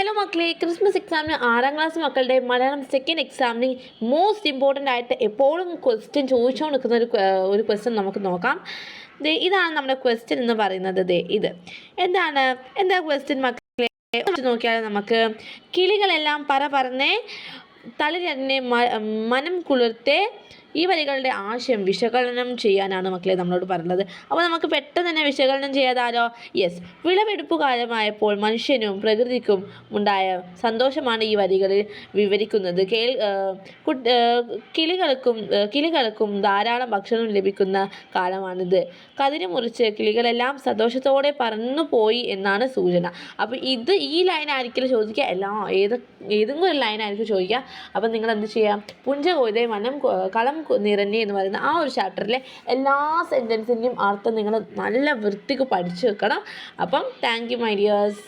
Hello മക്കളെ, Christmas എക്സാമിന് 6ാം class മക്കളുടെ മലയാളം സെക്കൻഡ് എക്സാമിന് മോസ്റ്റ് ഇമ്പോർട്ടൻ്റ് ആയിട്ട് എപ്പോഴും ക്വസ്റ്റ്യൻ ചോദിച്ചുകൊണ്ട് നിൽക്കുന്ന ഒരു ക്വസ്റ്റ്യൻ നമുക്ക് നോക്കാം. ഇതാണ് നമ്മുടെ ക്വസ്റ്റ്യൻ എന്ന് പറയുന്നത്. എന്താ ക്വസ്റ്റ്യൻ മക്കളെ നോക്കിയാൽ നമുക്ക് കിളികളെല്ലാം പറന്നേ തളിരന്നെ മനം കുളിർത്തെ ഈ വരികളുടെ ആശയം വിശകലനം ചെയ്യാനാണ് മക്കളെ നമ്മളോട് പറയുന്നത്. അപ്പോൾ നമുക്ക് പെട്ടെന്ന് തന്നെ വിശകലനം ചെയ്യാതാലോ. യെസ്, വിളവെടുപ്പ് കാലമായപ്പോൾ മനുഷ്യനും പ്രകൃതിക്കും ഉണ്ടായ സന്തോഷമാണ് ഈ വരികളിൽ വിവരിക്കുന്നത്. കിളികൾക്കും ധാരാളം ഭക്ഷണം ലഭിക്കുന്ന കാലമാണിത്. കതിര് മുറിച്ച് കിളികളെല്ലാം സന്തോഷത്തോടെ പറന്നുപോയി എന്നാണ് സൂചന. അപ്പോൾ ഈ ലൈനായിരിക്കും ചോദിക്കുക, ഏതെങ്കിലും ഒരു ലൈനായിരിക്കും ചോദിക്കുക. അപ്പം നിങ്ങൾ എന്ത് ചെയ്യാം, പുഞ്ച കൊയ്തേ കളം നിറഞ്ഞേ എന്ന് പറയുന്ന ആ ഒരു ചാപ്റ്ററിലെ എല്ലാ സെൻറ്റൻസിൻ്റെയും അർത്ഥം നിങ്ങൾ നല്ല വൃത്തിക്ക് പഠിച്ചു വെക്കണം. അപ്പം താങ്ക് യു മൈ ഡിയേഴ്സ്.